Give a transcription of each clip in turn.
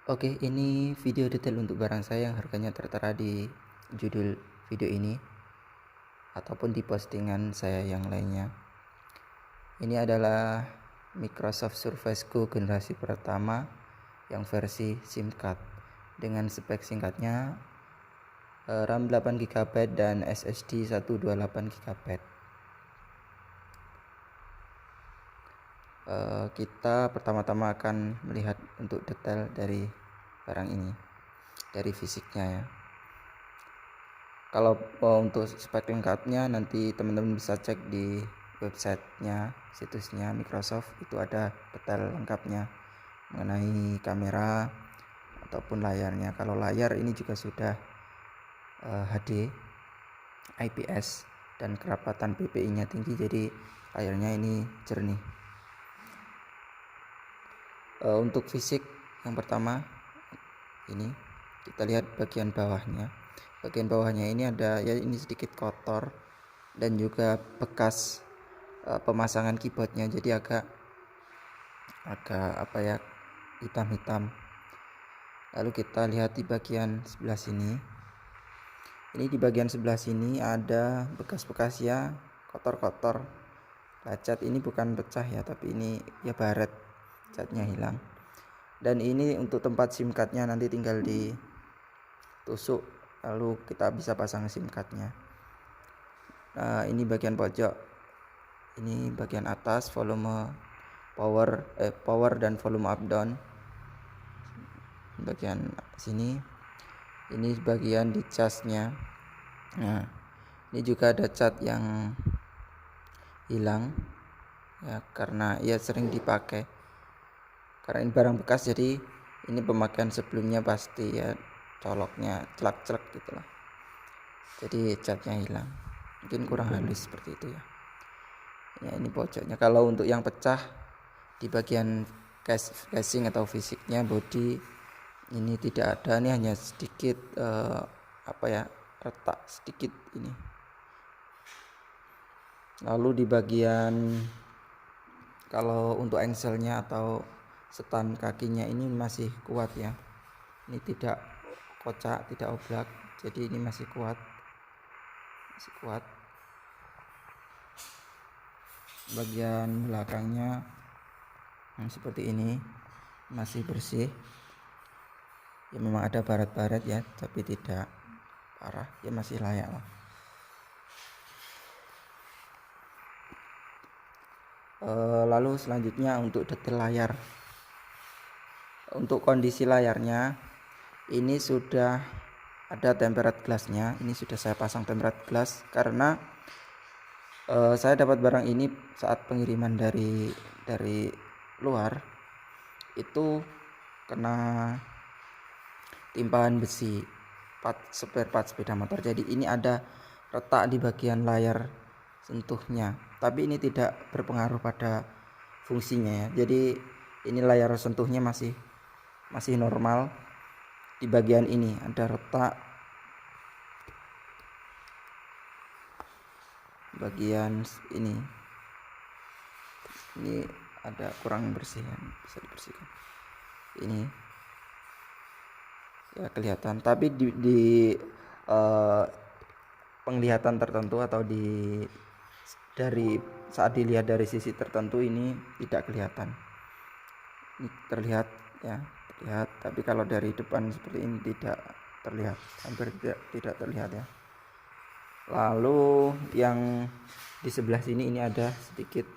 Oke, ini video detail untuk barang saya yang harganya tertera di judul video ini ataupun di postingan saya yang lainnya. Ini adalah Microsoft Surface Go generasi pertama yang versi SIM card dengan spek singkatnya RAM 8 GB dan SSD 128 GB. Kita pertama-tama akan melihat untuk detail dari barang ini, dari fisiknya ya. Kalau untuk spek lengkapnya nanti teman-teman bisa cek di websitenya, situsnya Microsoft, itu ada detail lengkapnya mengenai kamera ataupun layarnya. Kalau layar ini juga sudah HD, IPS, dan kerapatan PPI-nya tinggi, jadi layarnya ini jernih. Untuk fisik yang pertama ini kita lihat bagian bawahnya. Bagian bawahnya ini ada ya, ini sedikit kotor dan juga bekas pemasangan keyboardnya, jadi agak apa ya, hitam-hitam. Lalu kita lihat di bagian sebelah sini. Ini di bagian sebelah sini ada bekas-bekas ya, kotor-kotor. Cat ini bukan pecah ya, tapi ini ya baret, catnya hilang. Dan ini untuk tempat SIM cardnya, nanti tinggal ditusuk lalu kita bisa pasang SIM cardnya. Nah, ini bagian pojok, ini bagian atas volume power dan volume up down. Bagian sini ini bagian di casnya. Nah, ini juga ada cat yang hilang ya, karena ya sering dipakai, karena ini barang bekas, jadi ini pemakaian sebelumnya pasti ya coloknya celak-celak gitu lah, jadi catnya hilang, mungkin kurang halus seperti itu ya. Ya, ini pojoknya. Kalau untuk yang pecah di bagian casing atau fisiknya, body ini tidak ada, ini hanya sedikit retak sedikit ini. Lalu di bagian kalau untuk engselnya atau setan kakinya ini masih kuat ya, ini tidak kocak, tidak oblak, jadi ini masih kuat. Bagian belakangnya seperti ini, masih bersih ya, memang ada baret-baret ya, tapi tidak parah ya, masih layak lah. Lalu selanjutnya untuk detail layar. Untuk kondisi layarnya ini sudah ada tempered glassnya. Ini sudah saya pasang tempered glass karena saya dapat barang ini saat pengiriman dari luar, itu kena timpahan besi spare part sepeda motor. Jadi ini ada retak di bagian layar sentuhnya, tapi ini tidak berpengaruh pada fungsinya ya. Jadi ini layar sentuhnya masih normal. Di bagian ini ada retak, bagian ini ada kurang bersih ya, bisa dibersihkan. Ini ya kelihatan, tapi di penglihatan tertentu atau dari saat dilihat dari sisi tertentu ini tidak kelihatan. Ini terlihat ya, tapi kalau dari depan seperti ini tidak terlihat, hampir tidak terlihat ya. Lalu yang di sebelah sini ini ada sedikit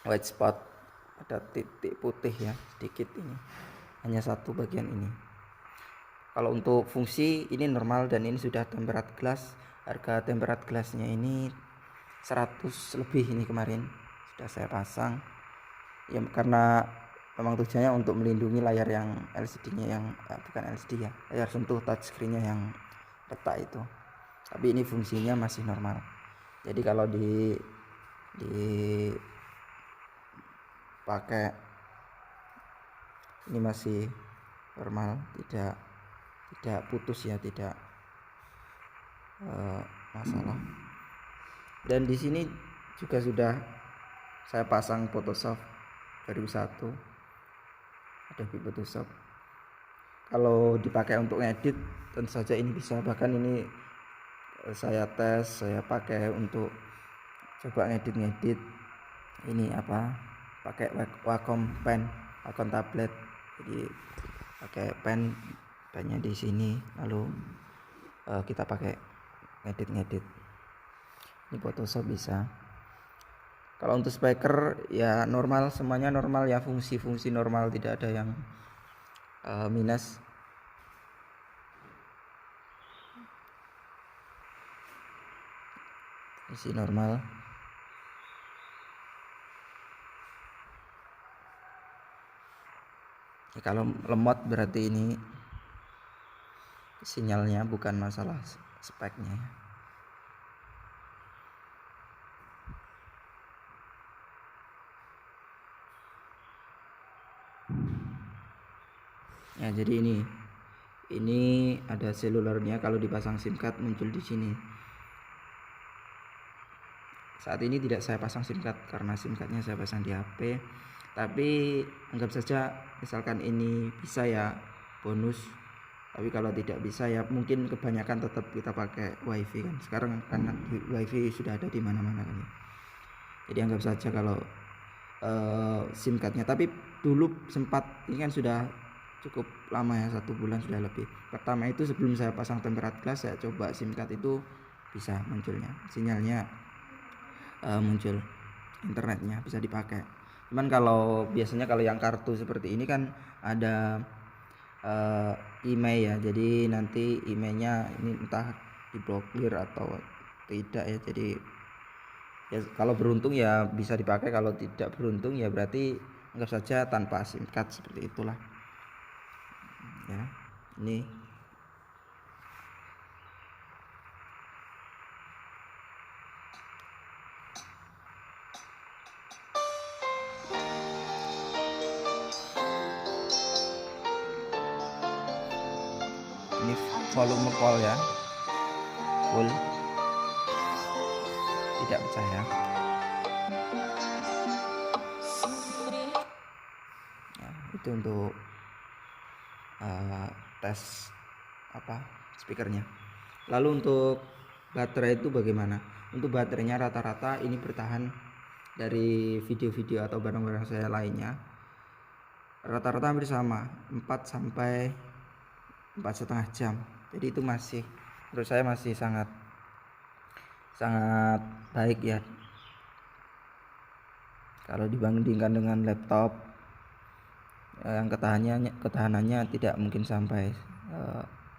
white spot, ada titik putih ya sedikit, ini hanya satu bagian ini. Kalau untuk fungsi ini normal dan ini sudah tempered glass. Harga tempered glassnya ini 100 lebih ini kemarin sudah saya pasang ya, karena memang tujuannya untuk melindungi layar yang LCD-nya yang bukan LCD ya, layar sentuh touchscreen-nya yang retak itu. Tapi ini fungsinya masih normal. Jadi kalau pakai ini masih normal, tidak putus ya, tidak masalah. Dan di sini juga sudah saya pasang Photoshop 2001, Adobe Photoshop. Kalau dipakai untuk ngedit tentu saja ini bisa, bahkan ini saya tes, saya pakai untuk coba ngedit ini pakai Wacom pen, Wacom tablet. Jadi pakai pennya di sini, lalu kita pakai ngedit. Ini Photoshop bisa. Kalau untuk speaker ya normal, semuanya normal ya, fungsi normal, tidak ada yang minus. Isi normal. Ya, kalau lemot berarti ini sinyalnya, bukan masalah speknya. Ya, jadi ini ada selulernya, kalau dipasang SIM card muncul di sini. Saat ini tidak saya pasang SIM card karena SIM cardnya saya pasang di HP. Tapi anggap saja misalkan ini bisa ya, bonus. Tapi kalau tidak bisa ya mungkin kebanyakan tetap kita pakai WiFi kan. Sekarang karena WiFi sudah ada di mana-mana kan ya. Jadi anggap saja kalau SIM cardnya. Tapi dulu sempat, ini kan sudah cukup lama ya, 1 bulan sudah lebih. Pertama itu sebelum saya pasang tempered glass, saya coba SIM card itu bisa munculnya, sinyalnya muncul, internetnya bisa dipakai. Cuman kalau biasanya kalau yang kartu seperti ini kan ada email ya, jadi nanti emailnya ini entah diblokir atau tidak ya. Jadi ya kalau beruntung ya bisa dipakai, kalau tidak beruntung ya berarti anggap saja tanpa SIM card, seperti itulah ya. Ini volume call ya, full, tidak percaya. Ya, itu untuk tes speakernya. Lalu untuk baterai itu bagaimana? Untuk baterainya rata-rata ini bertahan, dari video-video atau barang-barang saya lainnya rata-rata hampir sama, 4 sampai 4,5 jam. Jadi itu masih, menurut saya masih sangat baik ya, kalau dibandingkan dengan laptop yang ketahanannya tidak mungkin sampai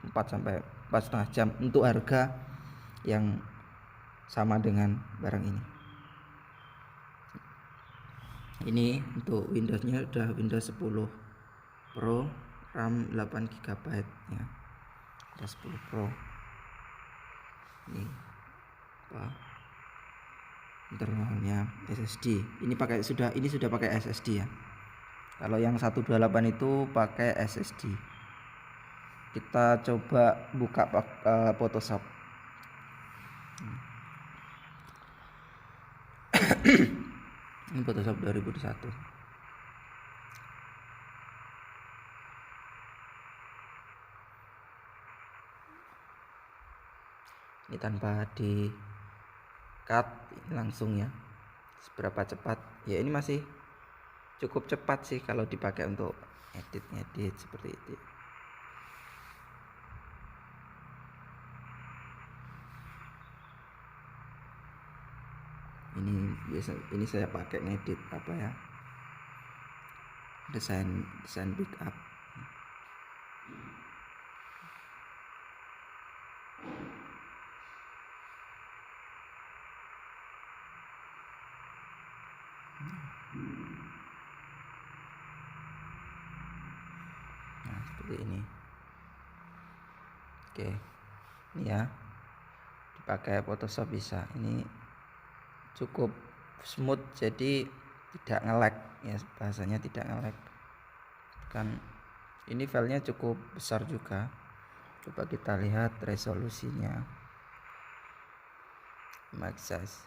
4 sampai 4,5 jam untuk harga yang sama dengan barang ini. Ini untuk Windowsnya udah Windows 10 Pro, RAM 8 GB ya. Ada 10 Pro. Ini internalnya SSD. Ini sudah pakai SSD ya. Kalau yang 128 itu pakai SSD. Kita coba buka Photoshop. Ini Photoshop 2001. Ini tanpa di cut, langsung ya. Seberapa cepat ya, ini masih cukup cepat sih kalau dipakai untuk edit seperti itu. Ini saya pakai ngedit desain backup. Nah, seperti ini. Oke, ini ya, dipakai Photoshop bisa. Ini cukup smooth, jadi tidak nge-lag ya, bahasanya tidak nge-lag kan. Ini filenya cukup besar juga. Coba kita lihat resolusinya, max size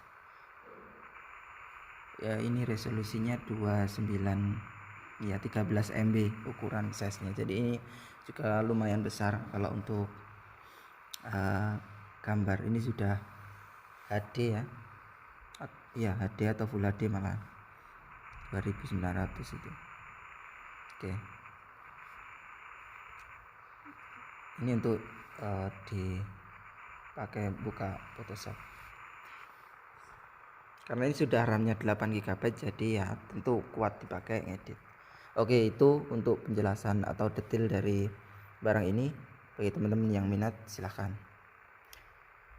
ya. Ini resolusinya 29 ya 13 MB ukuran size-nya. Jadi ini juga lumayan besar kalau untuk gambar. Ini sudah HD ya. Ya HD atau Full HD malah 2900 itu. Oke. Ini untuk dipakai buka Photoshop. Karena ini sudah RAM-nya 8 GB, jadi ya tentu kuat dipakai ngedit. Oke, itu untuk penjelasan atau detail dari barang ini. Bagi teman-teman yang minat silahkan.